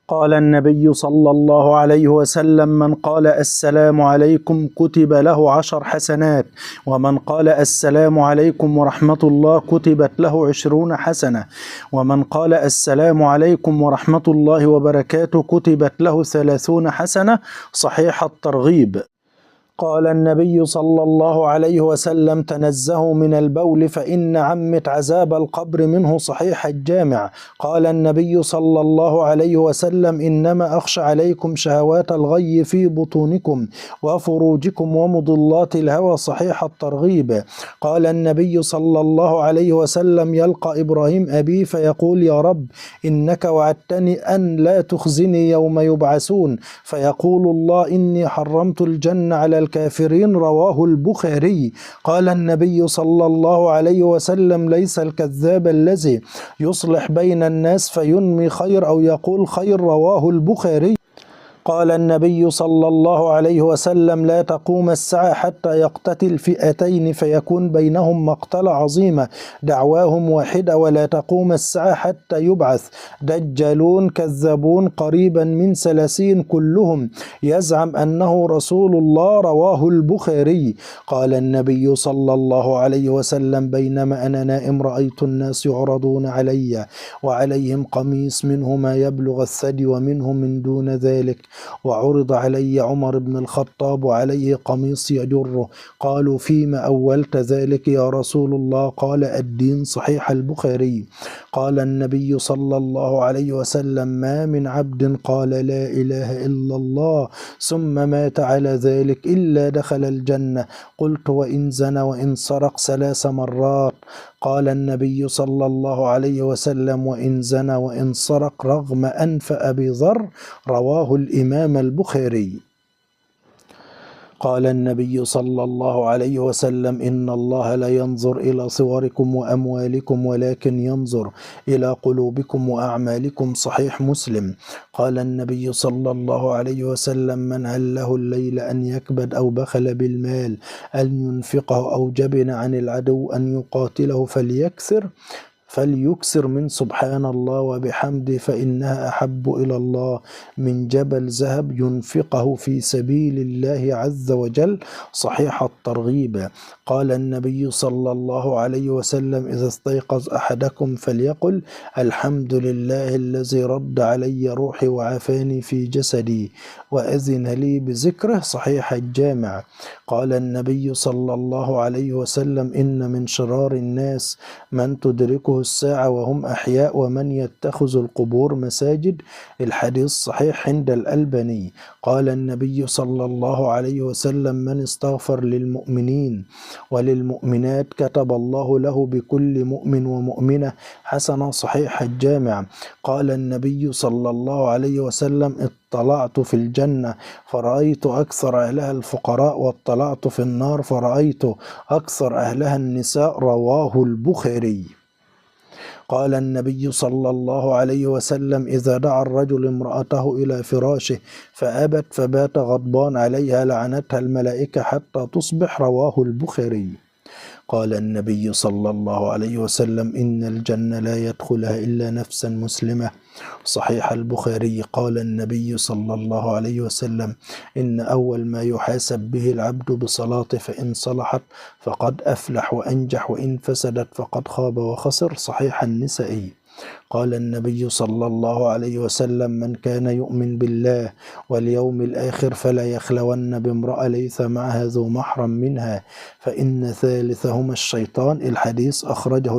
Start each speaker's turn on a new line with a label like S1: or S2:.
S1: قال النبي صلى الله عليه وسلم: من قال السلام عليكم كتب له 10 حسنات، ومن قال السلام عليكم ورحمة الله كتبت له 20 حسنة، ومن قال السلام عليكم ورحمة الله وبركاته كتبت له 30 حسنة. صحيح الترغيب. قال النبي صلى الله عليه وسلم: تنزهوا من البول فإن عمة عذاب القبر منه. صحيح الجامع. قال النبي صلى الله عليه وسلم: إنما أخشى عليكم شهوات الغي في بطونكم وفروجكم ومضلات الهوى. صحيح الترغيب. قال النبي صلى الله عليه وسلم: يلقى إبراهيم أبي فيقول: يا رب إنك وعدتني أن لا تخزني يوم يبعثون، فيقول الله: إني حرمت الجنة على الكافرين. رواه البخاري. قال النبي صلى الله عليه وسلم: ليس الكذاب الذي يصلح بين الناس فينمي خير أو يقول خير. رواه البخاري. قال النبي صلى الله عليه وسلم: لا تقوم الساعة حتى يقتتل فئتين فيكون بينهم مقتلة عظيمة دعواهم واحدة، ولا تقوم الساعة حتى يبعث دجالون كذابون قريبا من 30 كلهم يزعم أنه رسول الله. رواه البخاري. قال النبي صلى الله عليه وسلم: بينما أنا نائم رأيت الناس يعرضون علي وعليهم قميص منه ما يبلغ الثدي ومنه من دون ذلك، وعرض علي عمر بن الخطاب وعليه قميص يجره. قالوا: فيما أولت ذلك يا رسول الله؟ قال: الدين. صحيح البخاري. قال النبي صلى الله عليه وسلم: ما من عبد قال لا إله إلا الله ثم مات على ذلك إلا دخل الجنة. قلت: وإن زنى وإن سرق 3 مرات؟ قال النبي صلى الله عليه وسلم: وإن زنى وإن سرق رغم أنف أبي ذر. رواه الإمام البخاري. قال النبي صلى الله عليه وسلم: إن الله لا ينظر إلى صوركم وأموالكم ولكن ينظر إلى قلوبكم وأعمالكم. صحيح مسلم. قال النبي صلى الله عليه وسلم: من هله الليل أن يكبد أو بخل بالمال أن ينفقه أو جبن عن العدو أن يقاتله فليكثر من سبحان الله وبحمده فإنها أحب إلى الله من جبل ذهب ينفقه في سبيل الله عز وجل. صحيح الترغيب. قال النبي صلى الله عليه وسلم: إذا استيقظ أحدكم فليقل: الحمد لله الذي رد علي روحي وعافاني في جسدي وأذن لي بذكره. صحيح الجامع. قال النبي صلى الله عليه وسلم: إن من شرار الناس من تدركه الساعة وهم أحياء ومن يتخذ القبور مساجد. الحديث صحيح عند الألباني. قال النبي صلى الله عليه وسلم: من استغفر للمؤمنين وللمؤمنات كتب الله له بكل مؤمن ومؤمنة حسنة. صحيح الجامع. قال النبي صلى الله عليه وسلم: اطلعت في الجنة فرأيت أكثر أهلها الفقراء، واطلعت في النار فرأيت أكثر أهلها النساء. رواه البخاري. قال النبي صلى الله عليه وسلم: إذا دعا الرجل امرأته إلى فراشه فأبت فبات غضبان عليها لعنتها الملائكة حتى تصبح. رواه البخاري. قال النبي صلى الله عليه وسلم: إن الجنة لا يدخلها إلا نفسا مسلمة. صحيح البخاري. قال النبي صلى الله عليه وسلم: إن أول ما يحاسب به العبد بصلاته فإن صلحت فقد أفلح وأنجح وإن فسدت فقد خاب وخسر. صحيح النسائي. قال النبي صلى الله عليه وسلم: من كان يؤمن بالله واليوم الآخر فلا يخلون بامرأة ليس معها ذو محرم منها فإن ثالثهما الشيطان. الحديث أخرجه